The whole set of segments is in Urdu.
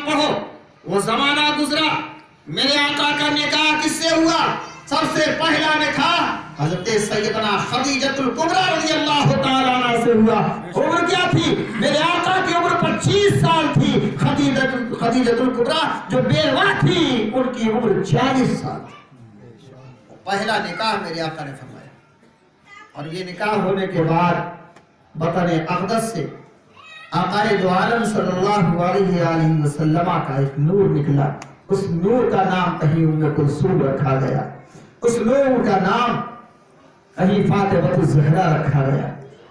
پڑھو وہ زمانہ گزرا میرے آقا کا نکاح کس سے ہوا؟ سب سے پہلا نکاح حضرت سیدنا خدیجۃ الکبریٰ رضی اللہ تعالیٰ عنہ سے ہوا۔ عمر کیا تھی؟ میرے آقا کی عمر 25 سال تھی۔ خدیجۃ الکبریٰ جو بیوہ تھی ان کی عمر 40 سال تھی۔ پہلا نکاح میرے آقا نے فرمایا، اور یہ نکاح ہونے کے بعد بطن اقدس سے آقا دو عالم صلی اللہ علیہ وآلہ وسلم کا ایک نور نکلا۔ اس نور کا نام کہیں ام کلثوم رکھا گیا، اس نور کا نام کہیں فاطمہ الزہرا رکھا گیا،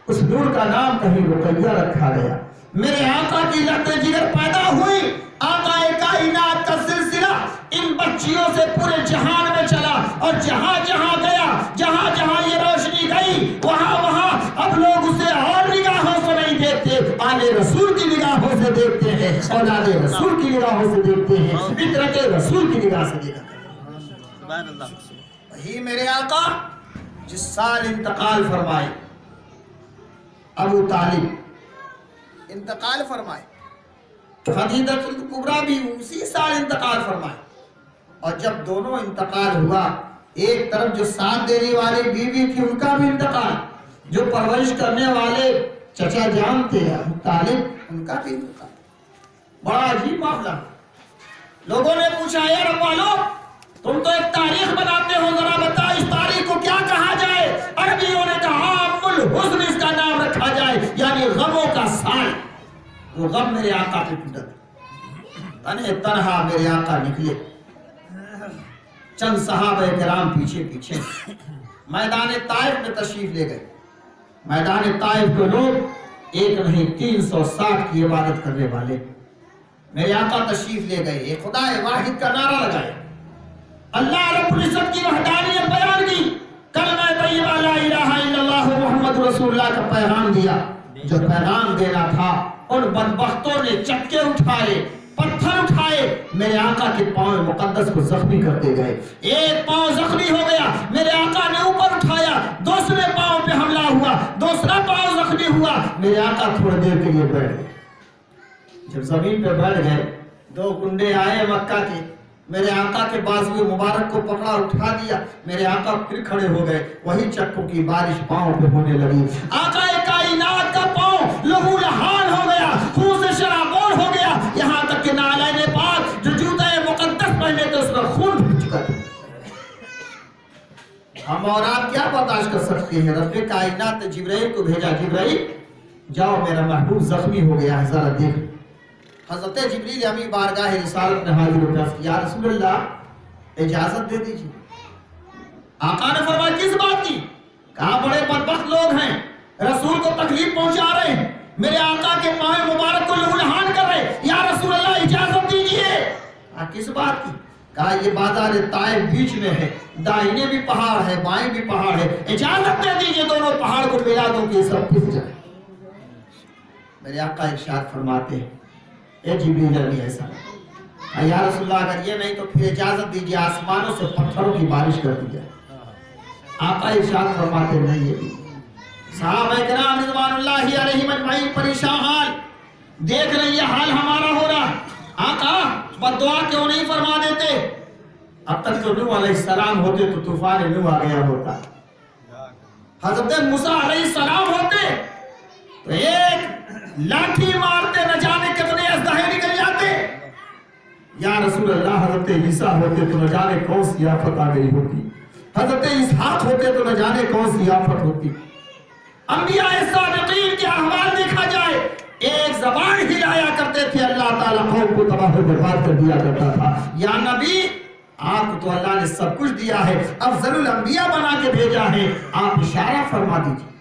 اس نور کا نام کہیں رقیہ رکھا گیا۔ میرے آقا کی لہر جگر پیدا ہوئی، آقا کائنات کا سلسلہ ان بچیوں سے پورے جہان میں چلا، اور جہاں جہاں گیا، جہاں جہاں یہ روشنی گئی، وہاں وہاں اب لوگ اسے اور نگاہوں سے نہیں دیکھتے، آل رسول کی نگاہوں سے دیکھتے ہیں، اولاد رسول کی نگاہوں سے دیکھتے ہیں، فطرت رسول کی نگاہ سے دیکھتے ہیں۔ وہی میرے آقا جس سال انتقال فرمائے، ابو طالب انتقال فرمائے، خدیجۃ الکبریٰ بھی اسی سال انتقال فرمائے، اور جب دونوں انتقال ہوا، ایک طرف جو ساتھ دینے والی بیوی تھی ان کا بھی انتقال، جو پرورش کرنے والے چچا جان تھے ابو طالب ان کا بھی انتقال۔ بڑا عجیب معاملہ۔ لوگوں نے پوچھا اے رب والو تم تو ایک تاریخ بناتے ہو، ذرا بتا اس تاریخ کو کیا کہا جائے؟ عربیوں نے کہا عام الحزن اس کا نام رکھا جائے، یعنی غموں کا سال۔ وہ غم میرے آقا پہ ٹوٹا، تنہا میرے آقا نکلے، چند صحابہ کرام پیچھے پیچھے میدان طائف میں تشریف لے گئے۔ میدان طائف کے لوگ ایک نہیں 360 کی عبادت کرنے والے میرے آقا تشریف لے گئے، ایک خدا واحد کا نعرہ لگائے، اللہ رب العزت کی وحدانیت بیان کی، کلمہ طیبہ لا الہ الا اللہ محمد رسول اللہ کا پیغام دیا۔ جو پیغام دینا تھا ان بدبختوں نے چکے اٹھائے، پتھر اٹھائے، میرے آقا کے پاؤں مقدس کو زخمی کرتے گئے۔ ایک پاؤں زخمی ہو گیا، میرے آقا نے اوپر اٹھایا، دوسرے پاؤں پہ حملہ ہوا، دوسرا پاؤں زخمی ہوا، میرے آقا تھوڑی دیر کے لیے بیٹھ گئے۔ جب زمین پہ بیٹھ گئے، دو گنڈے آئے مکہ کے، میرے آقا کے بازو مبارک کو پکڑا اٹھا دیا، میرے آقا پھر کھڑے ہو گئے، وہی چکوں کی بارش پاؤں پہ ہونے لگی۔ آقا کائنات کا پاؤں لہو لہان ہو گیا، خون سے شرابور ہو گیا، یہاں تک کہ نعلین پاک جو جوتے مقدس پہنے تھے اس میں خون بھر چکا تھا۔ ہم اور آپ کیا برداشت کر سکتے ہیں؟ رب کائنات نے جبرائیل کو بھیجا، جبرائیل جاؤ میرا محبوب زخمی ہو گیا ہے، ذرا دیکھ۔ حضرت جبریل امی بارگاہ رسالت میں حاضر ہو گیا، یا رسول اللہ اجازت دے دیجیے۔ آقا نے فرمایا کس بات کی؟ کہا بڑے بدبخت لوگ ہیں، رسول کو تکلیف پہنچا رہے ہیں، میرے آقا کے پاؤں مبارک کو لہو لہان کر رہے ہیں، یا رسول اللہ اجازت دیجیے۔ کہا کس بات کی؟ کہا یہ بازار طائف بیچ میں ہے، دائیں بھی پہاڑ ہے بائیں بھی پہاڑ ہے، اجازت دے دیجیے دونوں پہاڑ کو ملا دوں کہ سب پھس جائے۔ میرے آقا ارشاد فرماتے ہیں اے جبریل علیہ السلام، یا رسول اللہ اگر یہ نہیں تو پھر اجازت دیجیے آسمانوں سے پتھروں کی بارش کر دی جائے۔ آقا ارشاد فرماتے نہیں یہ بھی۔ صحابہ کرام رضوان اللہ علیہم اجمعین پریشان حال، دیکھ رہے یہ حال ہمارا ہو رہا، آقا بددعا کیوں نہیں فرما دیتے؟ اب تک تو نوح علیہ السلام ہوتے تو طوفان نوح آ گیا ہوتا، حضرت موسیٰ علیہ السلام ہوتے تو ایک لاٹھی مارتے نہ جانے کتنے اژدہے نکل جاتے، یا رسول اللہ حضرت عیسیٰ ہوتے تو نہ جانے کون سی آفت آ گئی ہوتی، حضرت اسحاق ہوتے تو نہ جانے کون سی آفت ہوتی۔ انبیاء صادقین کے احوال دیکھا جائے، ایک زبان ہلایا کرتے تھے، اللہ تعالیٰ قوم کو تباہ و برباد کر دیا کرتا تھا۔ یا نبی آپ کو تو اللہ نے سب کچھ دیا ہے، افضل الانبیاء بنا کے بھیجا ہے، آپ اشارہ فرما دیجیے۔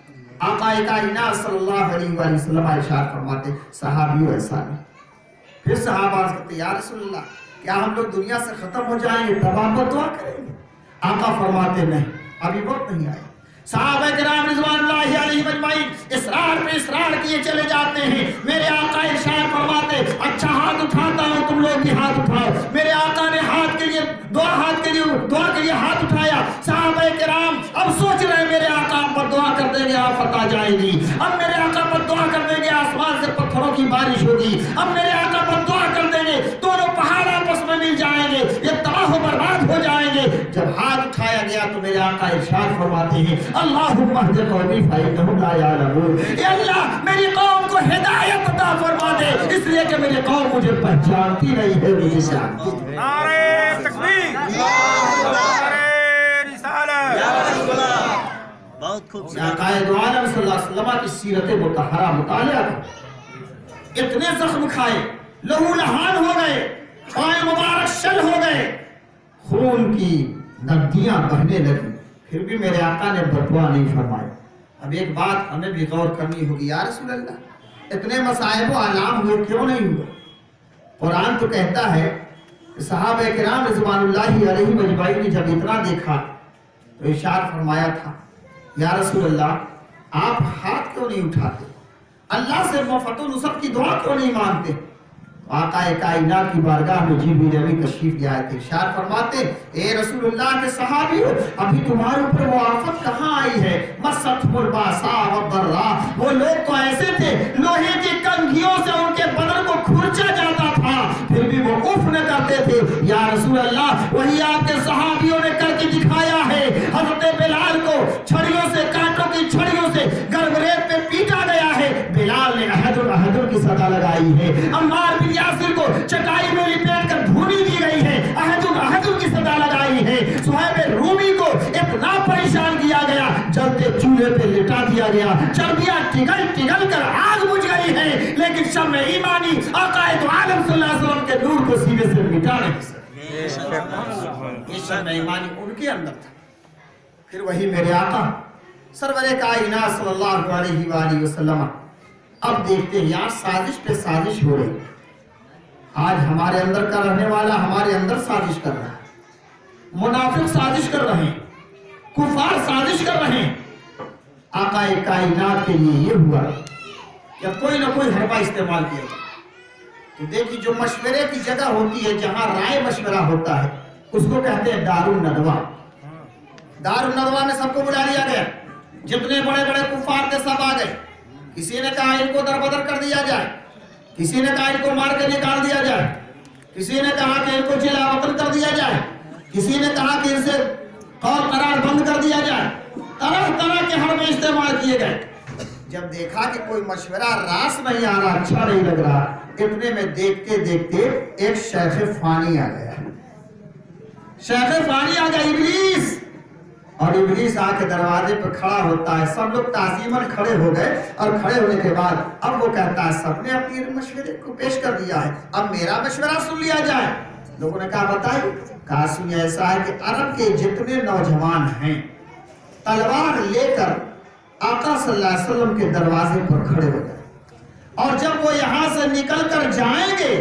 آقا کائنات صلی اللہ علیہ وآلہ وسلم اشارہ فرماتے، صحابیوں ایسا نہیں۔ پھر صحابہ عرض کرتے یا رسول اللہ کیا ہم لوگ دنیا سے ختم ہو جائیں گے تب آپ دعا کریں گے؟ آقا فرماتے نہیں، ابھی وقت نہیں آئے۔ صحابہ کرام رضوان اللہ علیہم اجمعین اصرار پہ اصرار کیے چلے جاتے ہیں، میرے آقا ارشاد فرماتے اچھا ہاتھ اٹھاتا ہوں تم لوگ بھی ہاتھ اٹھاؤ۔ میرے آقا نے ہاتھ کے لیے دعا کے لیے ہاتھ اٹھایا۔ صحابہ کرام اب سوچ رہے ہیں میرے آقا پر دعا کر دیں گے آفت آ جائے گی، اب میرے آقا پر دعا کر دیں گے آسمان سے پتھروں کی بارش ہوگی، اب میرے آقا پر دعا کر دیں گے تو آقا ارشاد فرماتے ہیں اللہم اہد قومی فإنہم لا یعلمون، اے اللہ میری قوم کو ہدایت عطا فرما دے اس لیے کہ میری قوم مجھے پہچانتی نہیں ہے، مجھے جانتی ہے۔ نعرہ تکبیر، نعرہ رسالت، یا رسول اللہ، بہت خوب۔ آقا دو عالم صلی اللہ علیہ وسلم کی سیرت مطہرہ مطالعہ کرو، اتنے زخم کھائے، لہو لہان ہو گئے، پائے مبارک شل ہو گئے، خون کی ندیاں بہنے لگی، پھر بھی میرے آقا نے بدعا نہیں فرمایا۔ اب ایک بات ہمیں بھی غور کرنی ہوگی، یا رسول اللہ اتنے مصائب و آلام ہوئے کیوں نہیں ہوئے؟ قرآن تو کہتا ہے کہ صحابہ کرام رضوان اللہ علیہ مجمعین نے جب اتنا دیکھا تو ارشاد فرمایا تھا یا رسول اللہ آپ ہاتھ کیوں نہیں اٹھاتے، اللہ سے فتح و نصرت کی دعا کیوں نہیں مانگتے؟ آقا کائنات کی بارگاہ میں جبریل امین تشریف لے آئے تھے، ارشاد فرماتے اے رسول اللہ کے صحابیو ابھی تمہارے اوپر وہ آفت کہاں آئی ہے؟ مستھم الباساء والضراء، وہ لوگ تو ایسے تھے لوہے کی کنگھیوں سے ان کے بدن کو کھرچا جاتا تھا پھر بھی وہ اف نہ کرتے تھے۔ یا رسول اللہ وہی آپ کے صحابیوں نے کر کے دکھایا ہے، حضرت بلال کو چھڑیوں سے کانٹوں کی چھڑیوں سے گربریت پہ پیٹا گیا ہے، بلال نے احد کی صدا لگائی ہے، عمار بن یاسر کو چٹائی میں لپیٹ کر دھونی دی گئی ہے، احد کی صدا لگائی ہے، صہیب رومی کو اتنا پریشان کیا گیا جلتے چولہے پہ لٹا دیا گیا، چربیاں ٹگل کر آگ بجھ گئی ہے، لیکن شمع ایمانی آقا دو عالم صلی اللہ علیہ وسلم کے نور کو سینے سے مٹا نہیں سکتے۔ یہ شمع ایمانی ان کے اندر تھا۔ پھر وہی میرے آقا سرور کائنات صلی اللہ علیہ وآلہ وسلم اب دیکھتے ہیں یہاں سازش پہ سازش ہو رہی، آج ہمارے اندر کا رہنے والا ہمارے اندر سازش کر رہا ہے، منافق سازش کر رہے ہیں، کفار سازش کر رہے ہیں۔ آقا کائنات کے لیے یہ ہوا کہ کوئی نہ کوئی حربہ استعمال کیا گیا، تو دیکھیں جو مشورے کی جگہ ہوتی ہے جہاں رائے مشورہ ہوتا ہے اس کو کہتے ہیں دار الندوہ۔ دار الندوہ میں سب کو بلا لیا گیا، جتنے بڑے بڑے کفار تھے سب آ گئے، کسی نے کہا ان کو دربدر کر دیا جائے، کسی نے کہا ان کو مار کے نکال دیا جائے، کسی نے کہا کہ ان کو جلا وطن کر دیا جائے، کسی نے کہا کہ ان سے قول قرار بند کر دیا جائے، طرح طرح کے حربے استعمال کیے گئے۔ جب دیکھا کہ کوئی مشورہ راس نہیں آ رہا، اچھا نہیں لگ رہا، اتنے میں دیکھتے دیکھتے ایک شیخ فانی آ گیا، شیخ فانی آ گیا ابلیس، اور ابلیس آ کے دروازے پر کھڑا ہوتا ہے، سب لوگ تعظیماً کھڑے ہو گئے، اور کھڑے ہونے کے بعد اب وہ کہتا ہے سب نے اپنی مشورے کو پیش کر دیا ہے، اب میرا مشورہ سن لیا جائے۔ لوگوں نے کہا بتائیے، کہا سنیے ایسا ہے کہ عرب کے جتنے نوجوان ہیں تلوار لے کر آقا صلی اللہ علیہ وسلم کے دروازے پر کھڑے ہو گئے، اور جب وہ یہاں سے نکل کر جائیں گے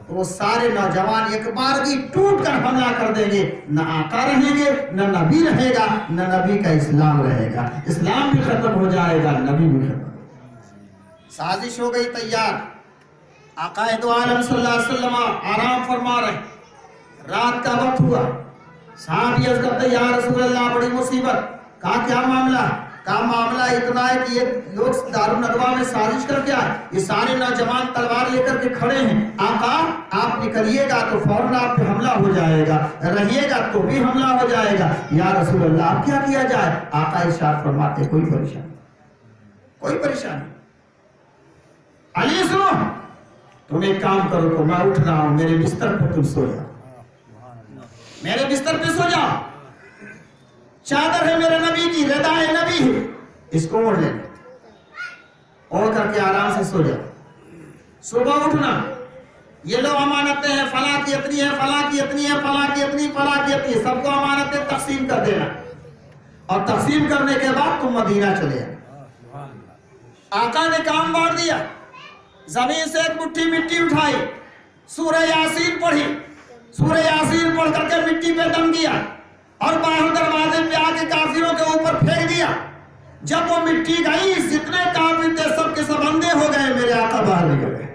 تو وہ سارے نوجوان ایک بارگی ٹوٹ کر حملہ کر دیں گے، نہ آقا رہیں گے، نہ نبی رہے گا، نہ نبی کا اسلام رہے گا، اسلام بھی ختم ہو جائے گا، نبی بھی ختم۔ سازش ہو گئی تیار، آقا دو عالم صلی اللہ علیہ وسلم آرام فرما رہے، رات کا وقت ہوا، صحابی عرض کرتے یا رسول اللہ بڑی مصیبت، کہا کیا معاملہ؟ کہا معاملہ اتنا ہے کہ یہ لوگ دار الندوہ میں سازش کر کے آئے، یہ سارے نوجوان تلوار لے کر کے کھڑے ہیں، آقا آپ نکلیے گا تو فوراً آپ پہ حملہ ہو جائے گا، رہیے گا تو بھی حملہ ہو جائے گا، یا رسول اللہ اب کیا کیا جائے؟ آقا ارشاد فرماتے کوئی پریشانی، علی سنو تم ایک کام کرو، تو میں اٹھ رہا ہوں، میرے بستر پہ تم سو جاؤ، میرے بستر پہ سو جاؤ، چادر ہے میرے نبی کی، ردائے نبی ہے، اس کو اوڑھ لینا، اوڑھ کر کے آرام سے سو جاؤ، صبح اٹھنا، یہ لو امانتیں ہیں، فلاں کی اتنی ہے، فلاں کی اتنی ہے، فلاں کی اتنی، فلاں کی اتنی، سب کو امانتیں تقسیم کر دینا، اور تقسیم کرنے کے بعد تم مدینہ چلے جاؤ۔ آقا نے کام بانٹ دیا، زمین سے ایک مٹھی مٹی اٹھائی، سورہ یاسین پڑھی، سورہ یاسین پڑھ کر کے مٹی پہ دم دیا، اور باہر دروازے پہ آ کے کافروں کے اوپر پھینک دیا۔ جب وہ مٹی گئی جتنے کافر تھے سب کے سب اندھے ہو گئے، میرے آقا باہر نکل گئے،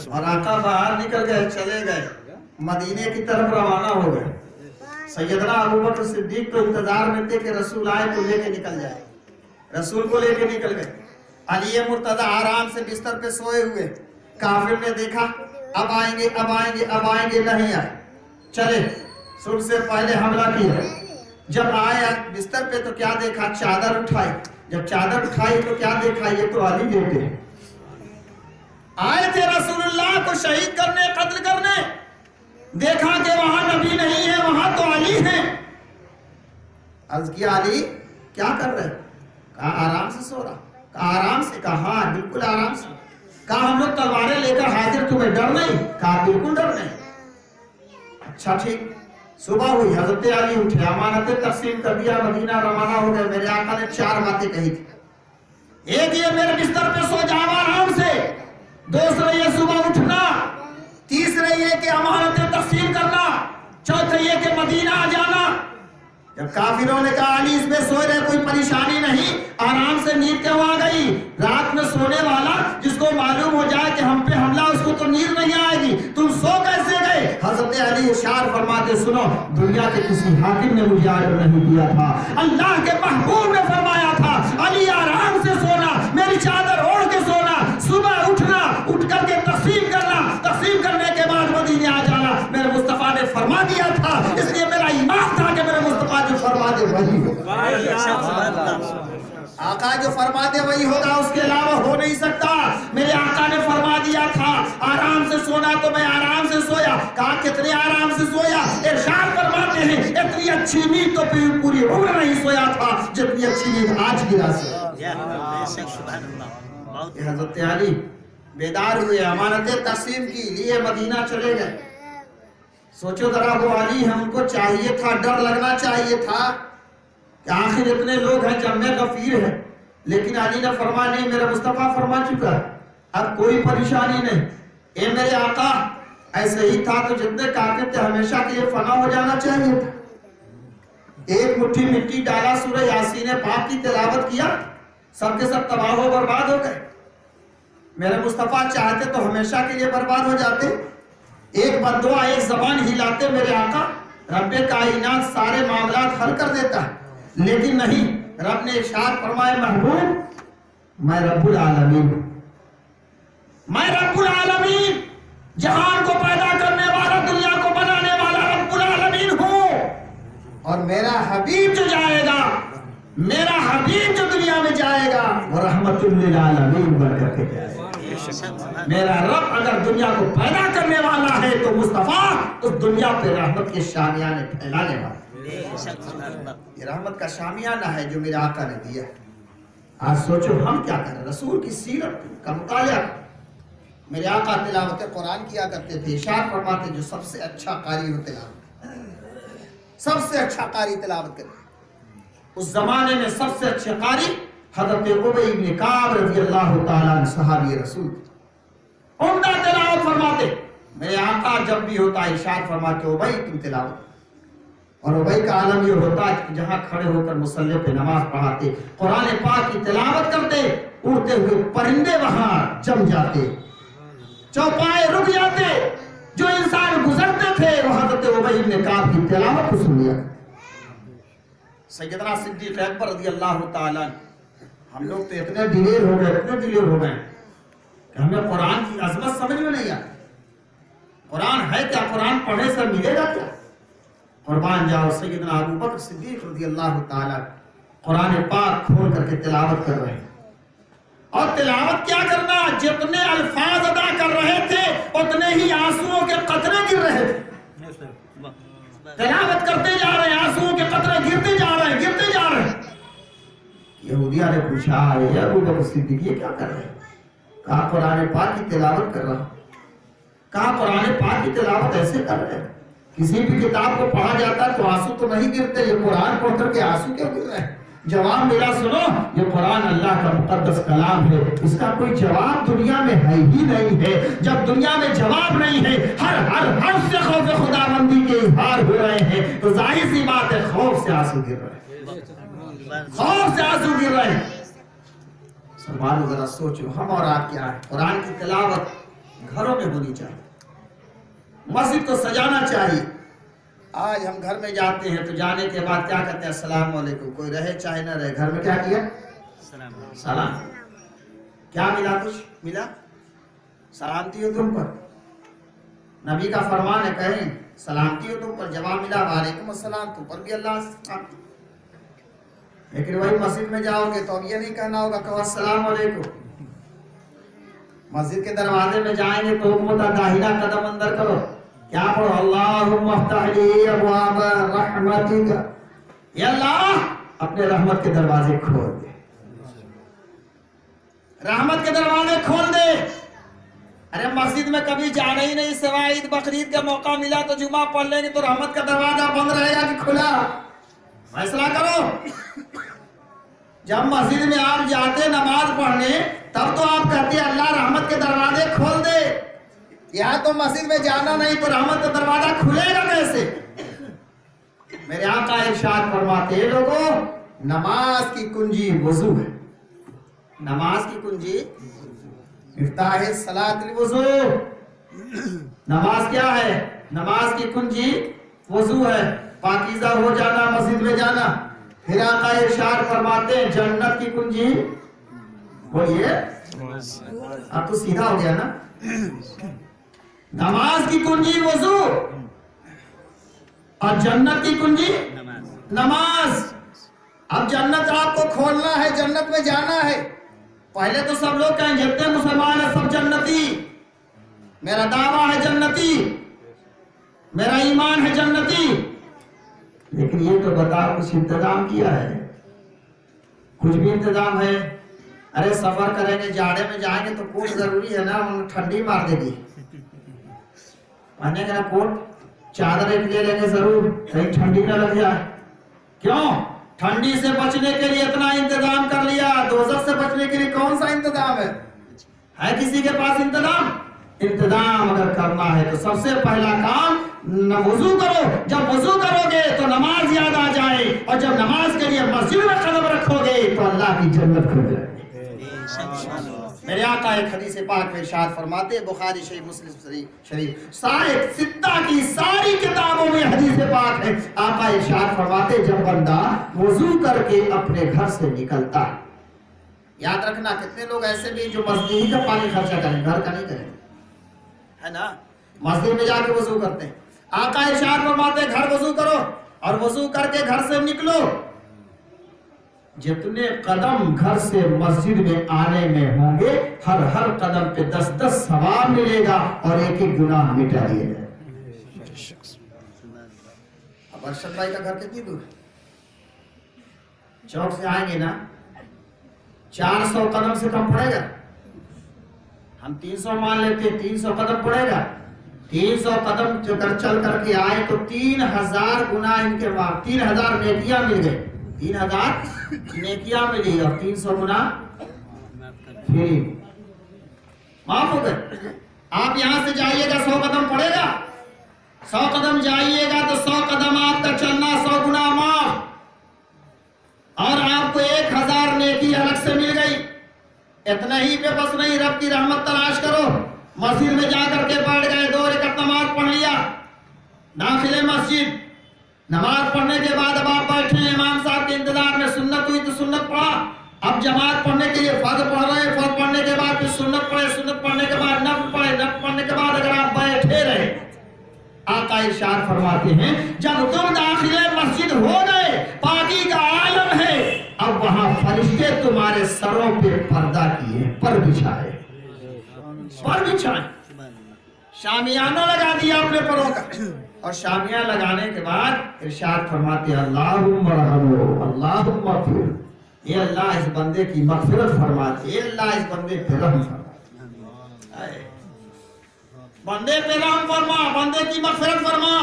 اور آقا باہر نکل گئے، چلے گئے مدینے کی طرف روانہ ہو گئے۔ سیدنا ابوبکر صدیق تو انتظار میں تھے کہ رسول آئے تو لے کے نکل جائے، رسول کو لے کے نکل گئے، علی مرتضی آرام سے بستر پہ سوئے ہوئے، کافر نے دیکھا اب آئیں گے اب آئیں گے اب آئیں گے، نہیں آئے، چلے صبح سے پہلے حملہ کیا. جب آیا بستر پہ تو کیا دیکھا؟ چادر اٹھائی. جب چادر اٹھائی تو کیا دیکھا؟ یہ تو علی بیٹے ہیں. آئے تھے رسول اللہ کو شہید کرنے، قتل کرنے. دیکھا کہ وہاں نبی نہیں ہے، وہاں تو علی ہیں. عرض کیا علی کیا کر رہے؟ کہا آرام سے سو رہا. کہا آرام سے؟ کہا ہاں بالکل آرام سے. کہا ہم لوگ تلواریں لے کر حاضر، تمہیں ڈر نہیں؟ کہا بالکل ڈر نہیں. اچھا ٹھیک. صبح ہوئی، حضرت علی اٹھے، امانتیں تقسیم کر دیا، مدینہ روانہ ہو گئے. میرے آقا نے 4 باتیں کہی تھی. ایک یہ میرے بستر پہ سو جاؤ آرام سے. دوسرے یہ صبح اٹھنا. تیسرے یہ کہ امانتیں تقسیم کرنا. چوتھے یہ کہ مدینہ آ جانا. جب کافروں نے کہا علی اس میں سوئے رہے، کوئی پریشانی نہیں، آرام سے نیند کیوں آ گئی؟ رات میں سونے والا جس کو معلوم ہو جائے کہ ہم پہ حملہ، اس کو تو نیند نہیں آئے گی. تم سو کیسے گئے؟ حضرت علی اشار فرماتے سنو، دنیا کے کسی حاکم نے مجھے آرڈر نہیں دیا تھا، اللہ کے محبوب نے فرمایا تھا علی آرام سے سونا، میری چادر اوڑھ کے سونا، صبح اٹھنا، اٹھ کر کے تقسیم کرنا، تقسیم کرنے کے بعد مدینے آ جانا. میرے مصطفیٰ نے فرما دیا تھا، اس لیے میرا ایمان تھا کہ میرے مصطفیٰ جو فرما دے وہی ہوگا. آقا جو فرما دے وہی ہوگا، اس کے علاوہ ہو نہیں سکتا. میرے آقا نے فرما دیا تھا آرام سے سونا، تو میں آرام سے سویا. کہا کتنے آرام سے سویا؟ ارشاد فرماتے ہیں اتنی اچھی نیند تو پوری عمر نہیں سویا تھا جتنی اچھی نیند آج گرا سے. حضرت علی بیدار ہوئے، امانتیں تقسیم کی، لیے مدینہ چلے گئے. سوچو ذرا، وہ علی ہیں، ان کو چاہیے تھا، ڈر لگنا چاہیے تھا کہ آخر اتنے لوگ ہیں، جب میں غفیر ہے. لیکن علی نے فرمایا نہیں، میرا مصطفیٰ فرما چکا ہے، اب کوئی پریشانی نہیں. اے میرے آقا ایسے ہی تھا تو جتنے کافر تھے ہمیشہ کے لیے فنا ہو جانا چاہیے تھا. ایک مٹھی مٹی ڈالا، سورہ یاسین پاک کی تلاوت کیا، سب کے سب تباہ و برباد ہو گئے. میرے مصطفیٰ چاہتے تو ہمیشہ کے لیے برباد ہو جاتے. ایک بددعا، ایک زبان ہلاتے میرے آقا رب کائنات سارے معاملات حل کر دیتا ہے. لیکن نہیں، رب نے ارشاد فرمایا محبوب میں رب العالمین ہوں، میں رب العالمین، جہان کو پیدا کرنے والا، دنیا کو بنانے والا رب العالمین ہوں. اور میرا حبیب جو جائے گا، میرا حبیب جو دنیا میں جائے گا وہ رحمت للعالمین بن کر کے جائے گا. میرا رب اگر دنیا کو پیدا کرنے والا ہے تو مصطفیٰ اس دنیا پہ رحمت کے شامیانے پھیلانے والا. یہ رحمت کا شامیانہ ہے جو میرے آقا نے دیا. آج سوچو ہم کیا کریں، رسول کی سیرت کا مطالعہ. میرے آقا تلاوت قرآن کیا کرتے تھے. ارشاد فرماتے جو سب سے اچھا قاری ہو تلاوت، سب سے اچھا قاری تلاوت کرے. اس زمانے میں سب سے اچھے قاری حضرت ابی بن کعب رضی اللہ تعالیٰ عنہ صحابی رسول، عمدہ تلاوت فرماتے. میرے آقا جب بھی ہوتا ارشاد فرماتے ابی تم تلاوت. اور ابی کا عالم یہ ہوتا ہے کہ جہاں کھڑے ہو کر مصلی پہ نماز پڑھاتے، قرآن پاک کی تلاوت کرتے، اڑتے ہوئے پرندے وہاں جم جاتے، چوپائے رک جاتے. جو انسان گزرتے تھے وہ حضرت ابی بن کعب کی تلاوت کو سن لیا. سیدنا صدیق اکبر رضی اللہ تعالیٰ عنہ، ہم لوگ تو اتنے دلیر ہو گئے، اتنے دلیر ہو گئے کہ ہمیں قرآن کی عظمت سمجھ میں نہیں آتی. قرآن ہے کیا؟ قرآن پڑھنے سے ملے گا کیا؟ قربان جاؤ، سیدنا ابو بکر صدیق رضی اللہ تعالیٰ قرآن پاک کھول کر کے تلاوت کر رہے ہیں. اور تلاوت کیا کرنا، جتنے الفاظ ادا کر رہے تھے اتنے ہی آنسوؤں کے قطرے گر رہے تھے. تلاوت کرتے جا رہے ہیں، آنسوؤں کے قطرے گرتے جا رہے ہیں، گرتے جا رہے ہیں. یہودیہ نے پوچھا اے ابو بکر صدیق یہ کیا کر رہے ہیں؟ کہا قرآن پاک کی تلاوت کر رہا. کہا قرآن پاک کی تلاوت ایسے کر رہے ہیں، کسی بھی کتاب کو پڑھا جاتا تو آنسو تو نہیں گرتے، یہ قرآن پڑھ کر کے آنسو کیوں گر رہے ہیں؟ جواب ملا سنو، یہ قرآن اللہ کا مقدس کلام ہے، اس کا کوئی جواب دنیا میں ہے ہی نہیں ہے. جب دنیا میں جواب نہیں ہے، ہر حرف سے خوف خداوندی کے اظہار ہو رہے ہیں، تو ظاہر سی بات ہے خوف سے آنسو گر رہے ہیں، خوف سے آنسو گر رہے ہیں. سبحان ذرا سوچو ہم اور آپ کیا ہے. قرآن کی تلاوت گھروں میں ہونی چاہیے، مسجد کو سجانا چاہیے. آج ہم گھر میں جاتے ہیں تو جانے کے بعد کیا کہتے ہیں؟ السلام علیکم. کوئی رہے چاہے نہ رہے، گھر میں کیا کیا؟ سلام. کیا ملا؟ کچھ ملا؟ سلامتی ہو تم پر. نبی کا فرمان ہے کہیں سلامتی ہو تم پر، جواب ملا وعلیکم السلام، تم پر بھی اللہ سے سلامتی۔ لیکن وہی مسجد میں جاؤ گے تو اب یہ نہیں کہنا ہوگا کہ السلام علیکم۔ مسجد کے دروازے میں جائیں گے تو حکم ہوتا داہنا قدم اندر کرو، کیا پڑھو؟ اللہم افتح لی ابواب رحمتک، یا اللہ اپنے رحمت کے دروازے کھول دے، رحمت کے دروازے کھول دے۔ ارے مسجد میں کبھی جانا ہی نہیں سوائے عید بقرعید کا موقع ملا تو جمعہ پڑھ لیں گے تو رحمت کا دروازہ بند رہے گا کہ کھلا؟ فیصلہ کرو۔ جب مسجد میں آپ جاتے نماز پڑھنے تب تو آپ کہتے ہیں اللہ رحمت کے دروازے کھول دے، یہاں تو مسجد میں جانا نہیں تو رحمت کا دروازہ کھلے گا کیسے؟ میرے آقا ارشاد فرماتے ہیں لوگوں، نماز کی کنجی وضو ہے، نماز کی کنجی مفتاح الصلاۃ الوضو، نماز کیا ہے؟ نماز کی کنجی وضو ہے، پاکیزہ ہو جانا، مسجد میں جانا۔ پھر آقا ارشاد فرماتے ہیں جنت کی کنجی، بولیے اب تو سیدھا ہو گیا نا، نماز کی کنجی وضو اور جنت کی کنجی نماز۔ اب جنت آپ کو کھولنا ہے، جنت میں جانا ہے۔ پہلے تو سب لوگ کہیں جتنے مسلمان ہیں سب جنتی، میرا دعویٰ ہے جنتی، میرا ایمان ہے جنتی، لیکن یہ تو بتاؤ کچھ انتظام کیا ہے؟ کچھ بھی انتظام ہے؟ ارے سفر کریں گے جاڑے میں جائیں گے تو کوٹ ضروری ہے نا، ٹھنڈی مار دے گی، پہنے گا کوٹ، چادر ایک لے لیں گے ضرور کہیں ٹھنڈی نہ لگ جائے۔ کیوں؟ ٹھنڈی سے بچنے کے لیے اتنا انتظام کر لیا، دوزخ سے بچنے کے لیے کون سا انتظام ہے؟ ہے کسی کے پاس انتظام؟ انتظام اگر کرنا ہے تو سب سے پہلا کام وضو کرو، جب وضو کرو گے تو نماز یاد آ جائے، اور جب نماز کے لیے مسجد میں قدم رکھو گے تو اللہ کی جنت کھل جائے۔ میرے آقا ایک حدیث پاک میں ارشاد فرماتے، بخاری شریف مسلم شریف ستہ کی ساری کتابوں میں حدیث پاک ہے، آقا ارشاد فرماتے جب بندہ وضو کر کے اپنے گھر سے نکلتا، یاد رکھنا کتنے لوگ ایسے بھی جو مسجد کا پانی خرچہ کریں، گھر کا نہیں کریں، ہے نا، مسجد میں جا کے وضو کرتے ہیں۔ آقا ارشاد فرماتے گھر وضو کرو، اور وضو کر کے گھر سے نکلو، جتنے قدم گھر سے مسجد میں آنے میں ہوں گے ہر ہر قدم پہ 10 ثواب ملے گا اور ایک ایک گناہ مٹا دیا جائے۔ اب ارشد بھائی کا گھر کتنی دور ہے؟ چوک سے آئیں گے نا 400 قدم سے کم پڑے گا، ہم 300 مان لیتے، 300 قدم پڑے گا، 300 قدم جو چل کر کے آئے تو 3000 گناہ ان کے بعد 3000 نیکیاں مل گئے، 3000 نیکیاں ملی اور 300 گناہ پھر معاف ہو گئے۔ آپ یہاں سے جائیے گا 100 قدم پڑے گا، 100 قدم جائیے گا تو 100 قدم آپ کا چلنا 100 گناہ معاف، اور آپ کو 1000 نیکی الگ سے مل گئی۔ اتنا ہی پہ بس نہیں، رب کی رحمت تلاش کرو، مسجد میں جا کر کے بیٹھ گئے، 2 رکعت نماز پڑھ لیا، داخل مسجد، نماز پڑھنے کے بعد اب آپ بیٹھے ہیں امام صاحب کے انتظار میں، سنت ہوئی تو سنت پڑھا، اب جماعت پڑھنے کے لیے فرض پڑھ رہے ہیں، فرض پڑھنے کے بعد پھر سنت پڑھے، سنت پڑھنے کے بعد نفل پڑھے، نفل پڑھنے کے بعد اگر آپ بیٹھے رہے، آقا ارشاد فرماتے ہیں جب تم داخل مسجد ہو گئے، پاکی کا عالم ہے، اب وہاں فرشتے تمہارے سروں پہ پردہ کیے، پر بچھائے، پر بچھائے، شامیانہ لگا دیا اپنے پروں کا، اور شامیہ لگانے کے بعد ارشاد فرماتے ہیں اللہم ارحمہ اللہم اغفر، اے اللہ اس بندے کی مغفرت فرماتے، اے اللہ اس بندے پہ رحم فرما، بندے پہ رحم فرما، بندے کی مغفرت فرما۔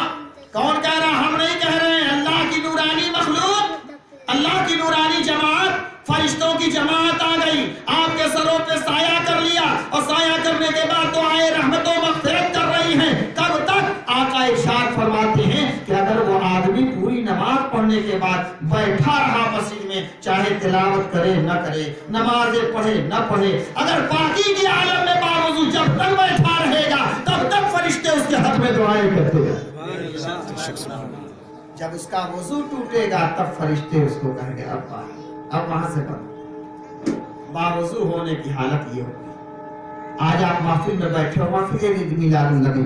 کون کہہ رہا؟ ہم نہیں کہہ رہے ہیں، اللہ کی نورانی مخلوق، اللہ کی نورانی جماعت، فرشتوں کی جماعت آ گئی، آپ کے سروں پہ سایہ کر لیا، اور سایہ کرنے کے بعد دعائے رحمت و مغفرت کر رہی ہیں، کب تک؟ آقا ارشاد فرماتے ہیں کہ اگر وہ آدمی پوری نماز پڑھنے کے بعد بیٹھا رہا مسجد میں، چاہے تلاوت کرے نہ کرے، نمازیں پڑھے نہ پڑھے، اگر پاکی کے عالم میں باوضو جب تک بیٹھا رہے گا تب تک فرشتے اس کے حق میں دعائیں کرتے ہیں۔ جب اس کا وضو ٹوٹے گا تب فرشتے اس کو کہیں گے اب وہاں سے پڑھ، باوضو ہونے کی حالت یہ ہوگی۔ آج آپ محفل میں بیٹھے ہو، محفل میلاد النبی،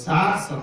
700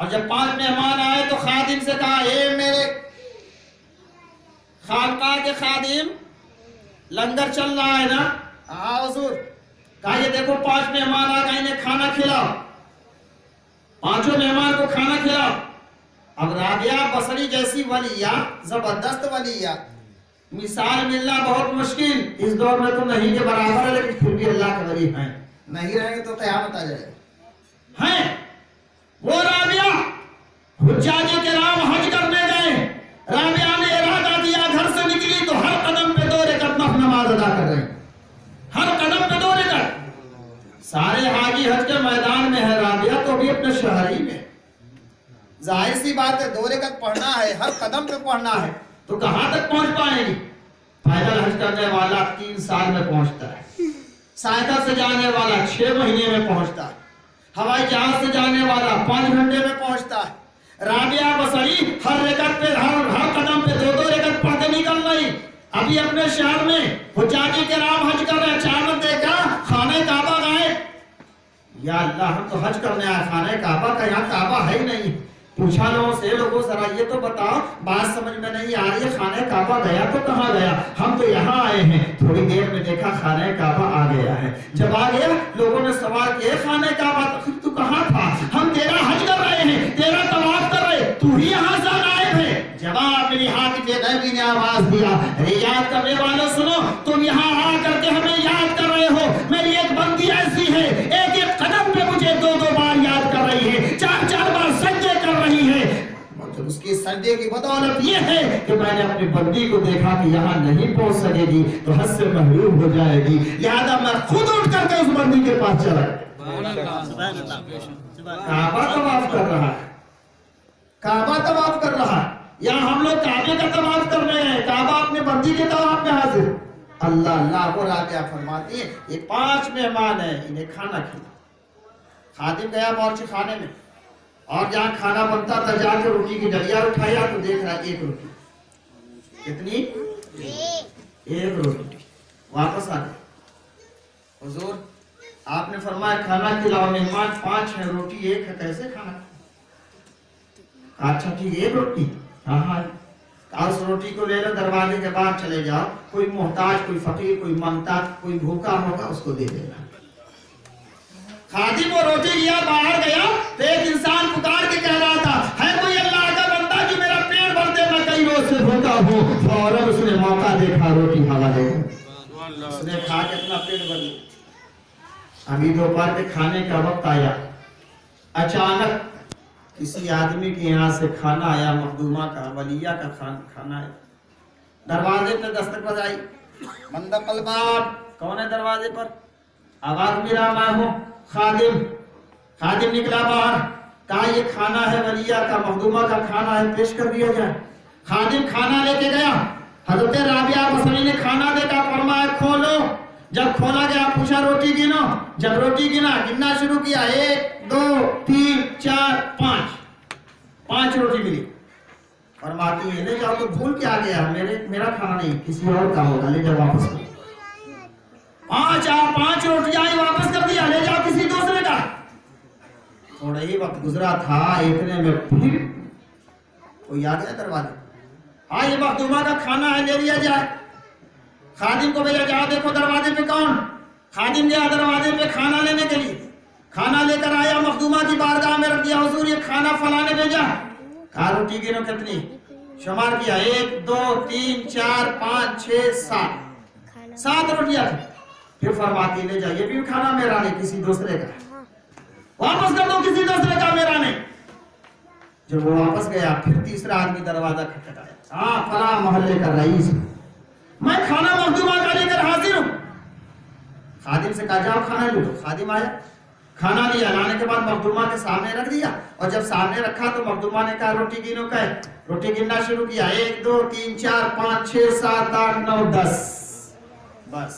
اور جب 5 مہمان آئے تو خادم سے کہا اے میرے خانقاہ کے خادم، لنگر چل رہا ہے نا؟ ہاں حضور۔ کہا یہ دیکھو 5 مہمان آ گئے، انہیں کھانا کھلاؤ، 5 مہمان کو کھانا کھلاؤ۔ اب رابعہ بصری جیسی ولیہ، زبردست ولیہ، مثال ملنا بہت مشکل اس دور میں تو نہیں کے برابر ہے، لیکن پھر بھی اللہ کے ولی ہیں، نہیں رہیں گے تو قیامت آ جائے گا۔ ہیں وہ رابعہ، حجاج کرام حج کرنے گئے، رابعہ نے ارادہ دیا، گھر سے نکلی تو ہر قدم پہ 2 رکعت نماز ادا کر رہے ہیں، ہر قدم پہ 2 رکعت۔ سارے حاجی حج کے میدان میں ہے، رابعہ تو بھی اپنے شہری میں۔ ظاہر سی بات ہے 2 رکعت پڑھنا ہے، ہر قدم پہ پڑھنا ہے، تو کہاں تک پہنچ پائیں گی؟ پیدل حج کرنے والا 3 سال میں پہنچتا ہے، سائیکل سے جانے والا 6 مہینے میں پہنچتا ہے، ہوائی جہاز سے جانے والا 5 گھنٹے میں پہنچتا ہے۔ رابعہ بصری ہر رکعت پہ ہر قدم پہ 2 رکعت پڑھ کے نکل رہی۔ ابھی اپنے شہر میں حجاج کرام حج کر رہے، اچانک دیکھا خانہ کعبہ گئے۔ یا اللہ، ہم تو حج کرنے آئے، خانہ کعبہ کا یہاں کعبہ ہے ہی نہیں۔ پوچھا لوگوں سے، لوگوں ذرا یہ تو بتاؤ، بات سمجھ میں نہیں آ رہی ہے، خانہ کعبہ گیا تو کہاں گیا؟ ہم تو یہاں آئے ہیں۔ تھوڑی دیر میں دیکھا خانہ کعبہ آ گیا ہے۔ جب آ گیا لوگوں نے سوال کیا، خانہ کعبہ تو کہاں تھا؟ ہم تیرا حج کر رہے ہیں، تیرا طواف کر رہے، تو ہی یہاں سے آئے تھے۔ جواب ملی، حاتم غیبی نے آواز دیا، یاد کرنے والوں سنو، تم یہاں آ کر کے ہمیں یاد کر رہے ہو، میری ایک بندی ایسی ہے، ایک قدم پہ مجھے 2 بار یاد کر رہی ہے، 4 بار سجدے کر رہی ہے۔ مطلب اس کی سجدے کی بدولت یہ ہے کہ میں نے اپنی بندی کو دیکھا کہ یہاں نہیں پہنچ سکے گی تو حد سے محروم ہو جائے گی، لہذا میں خود اٹھ کر کے اس بندی کے پاس چلا۔ کعبہ طواف کر رہا ہے، کعبہ طواف کر رہا ہے، یہاں ہم لوگ کعبے کا طواف کر رہے ہیں، کعبہ اپنے بندی کے طواف میں حاضر۔ اللہ اللہ کو رابعہ فرماتی ہے یہ 5 مہمان ہیں، انہیں کھانا کھلا۔ خادم گیا باورچی خانے میں، اور جہاں کھانا بنتا تھا جا کے روٹی کی ڈلیا اٹھایا تو دیکھ رہا 1 روٹی۔ کتنی؟ 1 روٹی۔ واپس آ گئے، حضور آپ نے فرمایا کھانا کھلاؤ، مہمان 5 ہیں، روٹی 1 ہے، کیسے کھانا؟ اچھا ٹھیک، 1 روٹی، ہاں، اس روٹی کو لے لو، دروازے کے باہر چلے جاؤ، کوئی محتاج، کوئی فقیر، کوئی منگتا، کوئی بھوکا ہوگا، اس کو دے دینا۔ خادم وہ روٹی لیا، باہر گیا تو ایک انسان پکار کے کہہ رہا تھا، ہے کوئی اللہ کا بندہ جو میرا پیٹ بھر دے، میں کئی روز سے بھوکا ہوں۔ فوراً اس نے موقع دیکھا، روٹی حوالے اس نے کھا کے اپنا پیٹ بھر لیا۔ ابھی دوپہر کے کھانے کا وقت آیا، اچانک کسی آدمی کے یہاں سے کھانا آیا، مخدومہ کا، ولیہ کا کھانا آیا۔ دروازے پہ دستک بجائی، بندہ الباب، کون ہے دروازے پر؟ آواز میرا، میں ہوں خادم۔ خادم نکلا باہر، کہا یہ کھانا ہے ولیہ کا، مخدومہ کا کھانا ہے، پیش کر دیا جائے۔ خادم کھانا لے کے گیا، حضرت رابعہ بصری نے کھانا دیکھا، فرمایا کھولو۔ جب کھولا گیا پوچھا روٹی گنو، جب روٹی گننا شروع کیا، 1 2 3 4 5 روٹی ملی۔ فرماتی ہے لے جاؤ، تو بھول کے آ گیا، میرا کھانا نہیں، کسی اور کا ہوگا، لے جاؤ واپس کرو۔ 5 روٹیاں واپس کر دیا، لے جاؤ کسی دوسرے کا۔ تھوڑا ہی وقت گزرا تھا، اتنے میں پھر کوئی آ گیا دروازے، ہاں یہ مخدومہ کا کھانا ہے، لے لیا جائے۔ خادم کو بھیجا، جاؤ دیکھو دروازے پہ کون۔ خادم گیا دروازے پہ کھانا لینے کے لیے، کھانا لے کر آیا، مخدومہ کی بارگاہ میں رکھ دیا، حضور یہ کھانا فلاں نے بھیجا۔ کہا روٹی گنو کتنی؟ شمار کیا، 1 2 3 4 5 6 7 روٹیاں تھیں۔ پھر فرماتی لے جائے، یہ بھی کھانا میرا نہیں، کسی دوسرے کا، واپس کر دو، کسی دوسرے کا، میرا نہیں۔ جب وہ واپس گیا پھر تیسرا آدمی دروازہ کھٹکھٹایا، ہاں فلاں محلے کا رئیس، میں کھانا مخدومہ کا لے کر حاضر ہوں۔ خادم سے کہا جاؤ کھانا لو۔ خادم آیا، کھانا لیا، لانے کے بعد مخدومہ کے سامنے رکھ دیا، اور جب سامنے رکھا تو مخدومہ نے کہا روٹی گنو، کہے روٹی گننا شروع کیا، 1 2 3 4 5 6 7 8 9 10، بس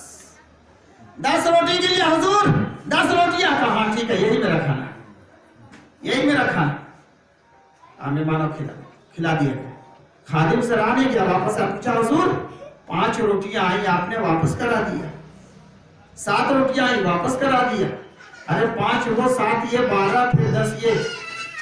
10 روٹی کے لیے حضور 10 روٹیاں۔ کہا ٹھیک ہے، یہی میرا کھانا، یہی میرا کھانا۔ ہمیں مانو کھلا دیا۔ خادم سے راہ نہیں گیا، واپس آ پوچھا حضور 5 روٹیاں آئی آپ نے واپس کرا دیا، 7 روٹیاں آئی واپس کرا دیا۔ ارے 5 وہ 7 یہ 12 پھر 10 یہ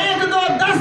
1 2 10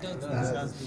10।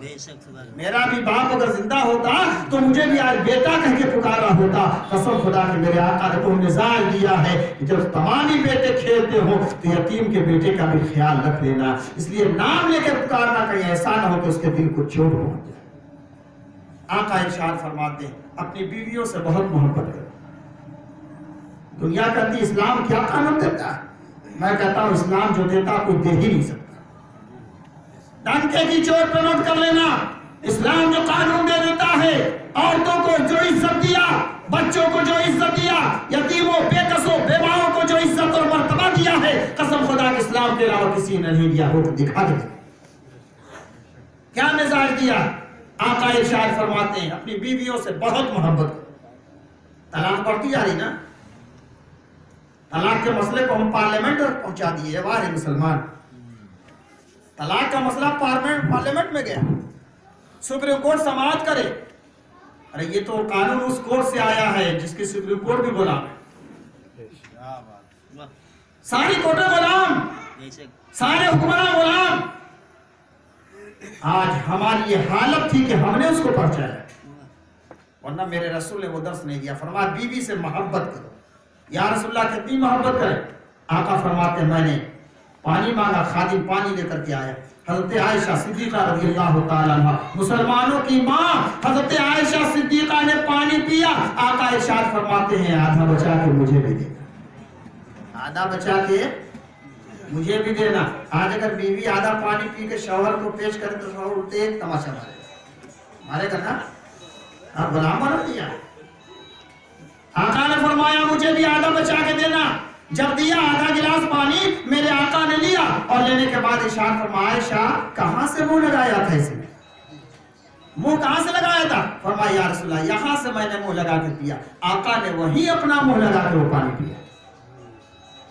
میرا بھی باپ اگر زندہ ہوتا تو مجھے بھی آج بیٹا کہہ کے پکارا ہوتا. قسم خدا کہ میرے آقا نے تو مزاج دیا ہے کہ جب تمام ہی بیٹے کھیلتے ہوں تو یتیم کے بیٹے کا بھی خیال رکھ لینا. اس لیے نام لے کے پکارنا کہیں ایسا نہ ہو کہ اس کے دل کو چوٹ پہنچ جائے. آقا ارشاد فرماتے ہیں اپنی بیویوں سے بہت محبت کرو. دنیا کہتی اسلام کیا قانون دیتا ہے؟ میں کہتا ہوں اسلام جو دیتا کوئی دے ہی نہیں سکتا. ڈنکے کی چوٹ پہ نوٹ کر لینا. اسلام جو قانون دے دیتا ہے, عورتوں کو جو عزت دیا, بچوں کو جو عزت دیا, یتیموں بے کسوں بیواؤں کو جو عزت اور مرتبہ دیا ہے, قسم خدا کے اسلام کے علاوہ کسی نے نہیں دیا ہو. تو دکھا دے کیا مزاج دیا. آقا ارشاد فرماتے ہیں اپنی بیویوں سے بہت محبت کرو. طلاق بڑھتی جا رہی نا. طلاق کے مسئلے کو ہم پارلیمنٹ تک پہنچا دیے. واہ مسلمان, طلاق کا مسئلہ پارلیمنٹ میں گیا, سپریم کورٹ سماعت کرے. ارے یہ تو قانون اس کورٹ سے آیا ہے جس کی سپریم کورٹ بھی غلام ہے. ساری کورٹیں غلام, سارے حکمران غلام. آج ہماری یہ حالت تھی کہ ہم نے اس کو پہنچایا, ورنہ میرے رسول نے وہ درس نہیں دیا. فرمایا بیوی سے محبت کرو. یا رسول اللہ کتنی محبت کریں؟ آقا فرماتے ہیں میں نے پانی مانگا, خادم پانی لے کر کے آیا. حضرت عائشہ صدیقہ رضی اللہ تعالیٰ عنہ, مسلمانوں کی ماں حضرت عائشہ صدیقہ نے پانی پیا. آقا ارشاد فرماتے ہیں آدھا بچا کے مجھے بھی دینا, آدھا بچا کے مجھے بھی دینا. آج اگر بیوی آدھا پانی پی کے شوہر کو پیش کرے تو شوہر اٹھتے ایک تماشا مارے گا نا. آپ غلام بنا دیا. آقا نے فرمایا مجھے بھی آدھا بچا کے دینا. جب دیا آدھا گلاس پانی میرے آقا نے لیا اور لینے کے بعد ارشاد فرمایا عائشہ کہاں سے منہ لگایا تھا اس نے؟ منہ کہاں سے لگایا تھا؟ فرمایا یا رسول اللہ یہاں سے میں نے منہ لگا کے پیا. آقا نے وہی اپنا منہ لگا کے وہ پانی پیا,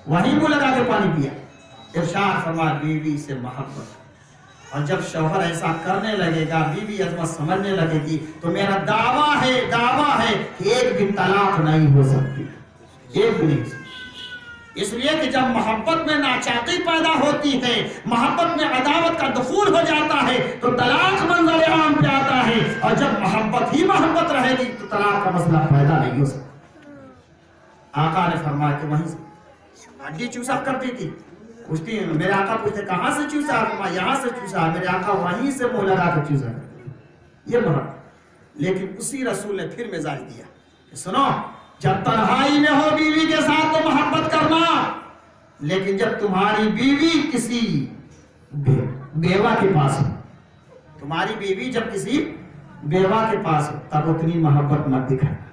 وہی منہ لگا کے پانی پیا. ارشاد فرمایا بیوی سے محبت. اور جب شوہر ایسا کرنے لگے گا, بیوی عظمت سمجھنے لگے گی, تو میرا دعویٰ ہے کہ ایک بھی طلاق نہیں ہو سکتی, ایک بھی نہیں. اس لیے کہ جب محبت میں ناچاقی پیدا ہوتی ہے, محبت میں عداوت کا دخول ہو جاتا ہے تو طلاق منظر عام پہ آتا ہے. اور جب محبت ہی محبت رہے گی تو طلاق کا مسئلہ پیدا نہیں ہو سکتا. آقا نے فرمایا کہ وہیں سے ہڈی چوسا کرتی تھی. پوچھتی میرے آقا پوچھتے کہاں سے چوسا؟ فرمایا یہاں سے چوسا. میرے آقا وہیں سے منہ لگا کے چوسا کرتے. یہ محبت. لیکن اسی رسول نے پھر مزاج دیا کہ سنو, جب تنہائی میں ہو بیوی کے ساتھ تو محبت کرنا, لیکن جب تمہاری بیوی کسی بیوہ کے پاس ہو, تمہاری بیوی جب کسی بیوہ کے پاس ہو تب اتنی محبت مت دکھانا.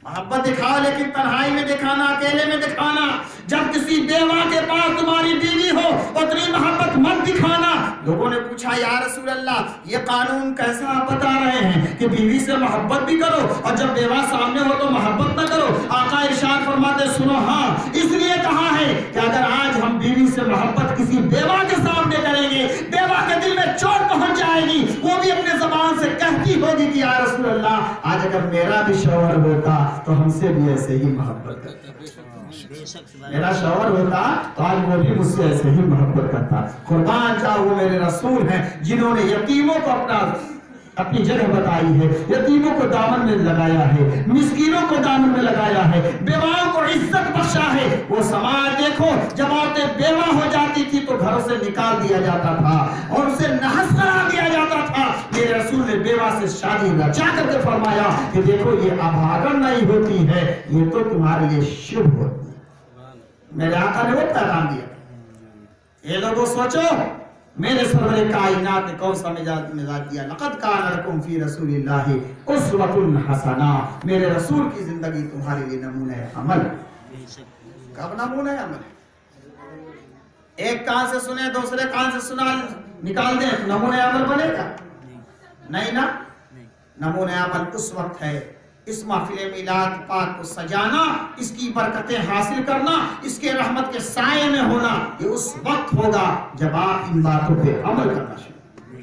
محبت دکھاؤ لیکن تنہائی میں دکھانا, اکیلے میں دکھانا. جب کسی بیوہ کے پاس تمہاری بیوی ہو اتنی محبت مت دکھانا. لوگوں نے پوچھا یا رسول اللہ یہ قانون کیسا آپ بتا رہے ہیں کہ بیوی سے محبت بھی کرو اور جب بیوہ سامنے ہو تو محبت نہ کرو؟ آقا ارشاد فرماتے سنو, ہاں اس لیے کہا ہے کہ اگر آج ہم بیوی سے محبت کسی بیوہ کے سامنے کریں گے, بیوہ کے دل میں چوٹ پہنچ جائے گی, وہ بھی اپنے زبان سے کہتی ہوگی کہ یا رسول اللہ آج اگر میرا بھی شوہر ہوتا تو ہم سے بھی ایسے ہی محبت کرتا. میرا شوہر ہوتا تو آج وہ بھی مجھ سے ایسے ہی محبت کرتا. قربان جاؤ وہ میرے رسول ہیں جنہوں نے یتیموں کو اپنی جگہ بتائی ہے, یتیموں کو دامن میں لگایا ہے, مسکینوں کو دامن میں لگایا ہے, بیواؤں کو عزت بخشا ہے. وہ سماج دیکھو جب عورتیں بیوہ ہو جاتی تھی تو گھروں سے نکال دیا جاتا تھا اور اسے نحس قرار دیا جاتا تھا. میرے رسول نے بیوہ سے شادی رچا کر کے فرمایا کہ دیکھو یہ ابھاگن نہیں ہوتی ہے, یہ تو تمہارے لیے شبھ ہوتی ہے. میرے آقا نے وہ پیغام دیا. یہ لوگوں سوچو میرے سرور کائنات نے کون سا مزاج دیا. لقد کان لکم فی رسول اللہ اسوۃ حسنہ. میرے رسول کی زندگی تمہارے لیے نمونہ عمل. کب نمونہ عمل؟ ایک کان سے سنے دوسرے کان سے سنا نکال دیں نمونہ عمل بنے گا؟ نہیں نا. نمونہ عمل اس وقت ہے اس محفل میلاد پاک کو سجانا, اس کی برکتیں حاصل کرنا, اس کے رحمت کے سائے میں ہونا. یہ اس وقت ہوگا جب آپ ان باتوں پہ عمل کرنا شروع.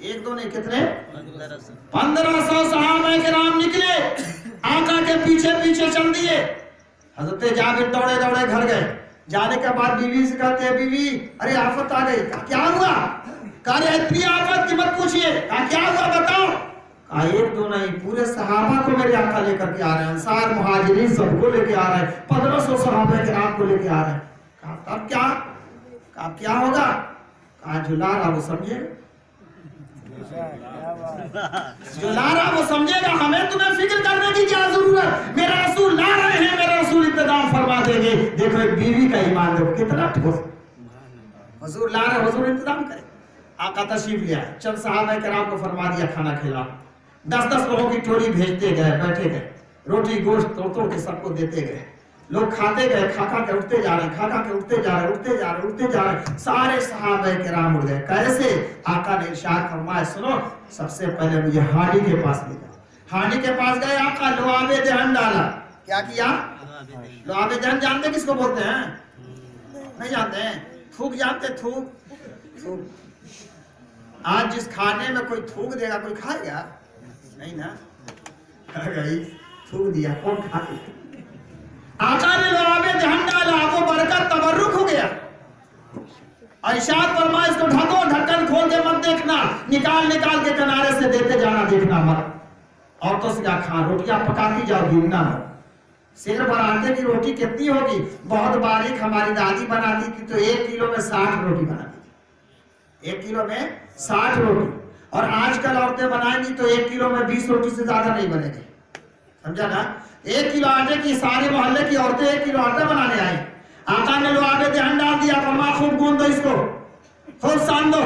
ایک دو نہیں کتنے 1500 صحابہ کرام نکلے آقا کے پیچھے پیچھے چل دیے. حضرت جابر دوڑے دوڑے گھر گئے. جانے کے بعد بیوی سے کہتے ہیں بیوی ارے آفت آ گئی. کہا کیا ہوا؟ کہا اتنی آفت کی مت پوچھئے. کہا کیا ہوا بتاؤ. کہا ایک دو نہیں پورے صحابہ کو میرے آقا لے کر کے آ رہے ہیں, انصار مہاجرین سب کو لے کے آ رہے ہیں, 1500 صحابہ کرام کو لے کے آ رہے ہیں. کہا تب کیا؟ کہا کیا ہوگا؟ کہا جو لا رہا وہ سمجھے گا, جو لا رہا وہ سمجھے گا, ہمیں تمہیں فکر کرنے کی کیا ضرورت, میرا رسول لا رہے ہیں, میرا رسول انتظام فرما دیں گے. دیکھو ایک بیوی کا ایمان دیکھو کتنا ٹھوس, حضور لا رہے حضور انتظام کرے. آقا تشریف لے آئے, چند صحابہ کرام کو فرما دیا کھانا کھلاؤ. 10 لوگوں کی ٹولی بھیجتے گئے, بیٹھے گئے, روٹی گوشت توڑ توڑ کے سب کو دیتے گئے. لوگ کھاتے گئے, کھا کھا کے اٹھتے جا رہے ہیں, کھا کھا کے اٹھتے جا رہے ہیں, اٹھتے جا رہے ہیں, اٹھتے جا رہے ہیں. سارے صحابہ کرام اٹھ گئے. کیسے؟ آقا نے ارشاد فرمایا سنو سب سے پہلے مجھے ہانڈی کے پاس لے جاؤ. ہانڈی کے پاس گئے, آقا لعاب دہن ڈالا. کیا کیا؟ لعاب دہن جانتے کس کو بولتے ہیں؟ نہیں جانتے ہیں؟ تھوک جانتے؟ تھوک. آج جس کھانے میں کوئی تھوک دے گا کوئی کھائے گا نہیں نا, تھوک دیا کون کھائے گا. آقا نے لعاب دہن ڈالا, وہ برکت تبرک ہو گیا. ارشاد فرمایا اس کو ڈھکو, ڈھکن کھول کے مت دیکھنا, نکال نکال کے کنارے سے دیتے جانا, دیکھنا مت. عورتوں سے کیا کھا, روٹیاں پکاتی جاؤ, گرنا مت. سیر بھر آٹے کی روٹی کتنی ہوگی؟ بہت باریک ہماری دادی بناتی تھی تو 1 کلو میں 60 روٹی بناتی تھی. 1 کلو میں 60 روٹی. اور آج کل عورتیں بنائیں گی تو 1 کلو میں 20 روٹی سے زیادہ نہیں بنے گی. سمجھا نا؟ 1 کلو آٹے کی سارے محلے کی عورتیں 1 کلو آٹا بنانے آئی. آقا نے لعاب دہن ڈال دیا, فرمایا خوب گوند دو اس کو, خوب سان دو.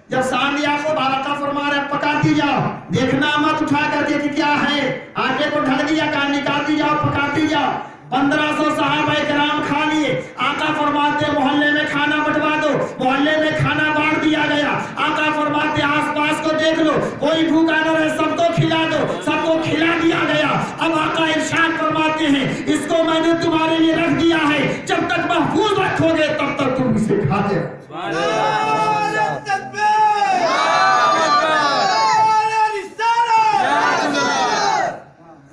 جب سان دیا خوب, آقا فرما رہے پکاتی جاؤ, دیکھنا مت اٹھا کر کے کہ کیا ہے. آٹے کو ڈھک دیا, کہا نکالتی جاؤ, پکاتی جاؤ. 1500 صحابہ کرام کھا لیے. آقا فرماتے محلے میں کھانا بٹوا دو, محلے میں کھانا بانٹ دیا گیا. آقا فرماتے آس پاس کو دیکھ لو, کوئی بھوکا نہ رہے, سب کو کھلا دو, سب کو کھلا دیا گیا. اب آقا ارشاد فرماتے ہیں اس کو میں نے تمہارے لیے رکھ دیا ہے, جب تک محفوظ رکھو گے تب تک تم اسے کھاتے رہو.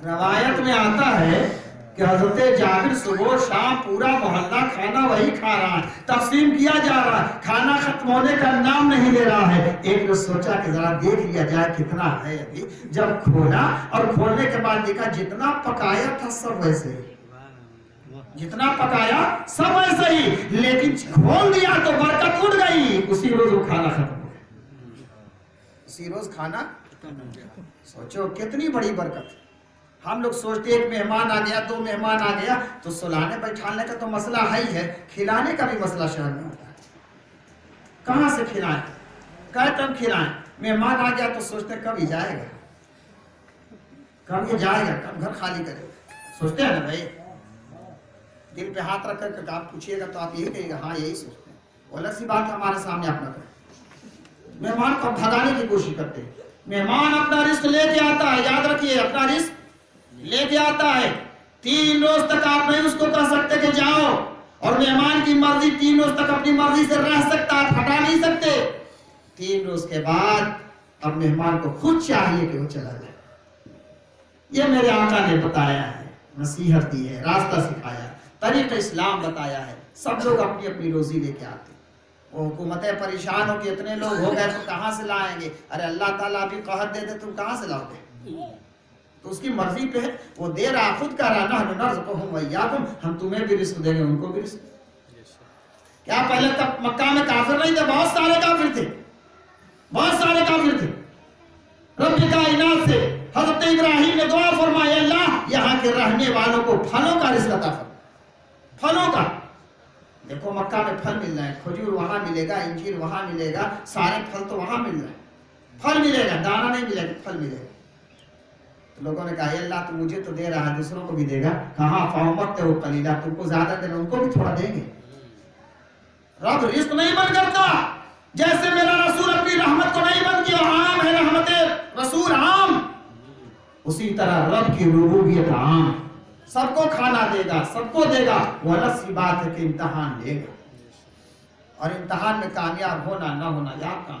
روایت میں آتا ہے کہ حضرت جابر صبح شام پورا محلہ کھانا وہی کھا رہا ہے, تقسیم کیا جا رہا ہے, کھانا ختم ہونے کا نام نہیں لے رہا ہے. ایک نے سوچا کہ ذرا دیکھ لیا جائے کتنا ہے ابھی. جب کھولا اور کھولنے کے بعد دیکھا جتنا پکایا تھا سب ویسے ہی, جتنا پکایا سب ویسے ہی, لیکن کھول دیا تو برکت اڑ گئی. اسی روز وہ کھانا ختم ہو گیا, اسی روز کھانا. سوچو کتنی بڑی برکت. ہم لوگ سوچتے ایک مہمان آ گیا, 2 مہمان آ گیا تو سلانے بیٹھانے کا تو مسئلہ ہے ہی ہے, کھلانے کا بھی مسئلہ شہر میں ہوتا ہے. کہاں سے کھلائیں, کہتے ہم کھلائیں. مہمان آ گیا تو سوچتے کب ہی جائے گا, کب یہ جائے گا, کب گھر خالی کرے گا. سوچتے ہیں نا بھائی, دل پہ ہاتھ رکھ کر آپ پوچھئے گا تو آپ یہی کہے گا ہاں یہی سوچتے ہیں. وہ الگ سی بات ہمارے سامنے اپنا کریں, مہمان کو بھگانے کی کوشش کرتے ہیں. مہمان اپنا رزق لے کے آتا ہے, یاد رکھیے اپنا رزق لے کے آتا ہے. 3 روز تک آپ نہیں اس کو کہہ سکتے کہ جاؤ, اور مہمان کی مرضی 3 روز تک اپنی مرضی سے رہ سکتا ہے, ہٹا نہیں سکتے. 3 روز کے بعد اب مہمان کو خود چاہیے کہ وہ چلا جائے. یہ میرے آقا نے بتایا ہے, نصیحت دی ہے, راستہ سکھایا, طریقہ اسلام بتایا ہے. سب لوگ اپنی اپنی روزی لے کے آتے. وہ حکومتیں پریشان ہو کہ اتنے لوگ ہو گئے تو کہاں سے لائیں گے. ارے اللہ تعالیٰ بھی قحط دے دے تم کہاں سے لاؤ گے, تو اس کی مرضی پہ ہے. وہ دے رہا, خود کہہ رہا نحن نرزقہم وایاکم, ہم تمہیں بھی رزق دیں گے ان کو بھی رزق. کیا پہلے تک مکہ میں کافر نہیں تھے؟ بہت سارے کافر تھے, بہت سارے کافر تھے. رب کائنات سے حضرت ابراہیم نے دعا فرمائی, اللہ یہاں کے رہنے والوں کو پھلوں کا رزق عطا فرما, پھلوں کا. دیکھو مکہ میں پھل مل رہے ہیں, کھجور وہاں ملے گا, انجیر وہاں ملے گا, سارے پھل تو وہاں مل رہے ہیں. پھل ملے گا, دانہ نہیں ملے گا, پھل ملے گا. تو لوگوں نے کہا اے اللہ تو مجھے تو دے رہا ہے, دوسروں کو بھی دے گا. کہاں فَأَمَّتْهُ قَلِيلًا, تم کو زیادہ دینا, ان کو بھی تھوڑا دیں گے. رب رزق نہیں بند کرتا, جیسے میرا رسول اپنی رحمت کو نہیں بند کیا, عام ہے رحمت رسول عام, اسی طرح رب کی ربوبیت عام, سب کو کھانا دے گا, سب کو دے گا. وہ الگ سی بات ہے کہ امتحان لے گا, اور امتحان میں کامیاب ہونا نہ ہونا یا کام.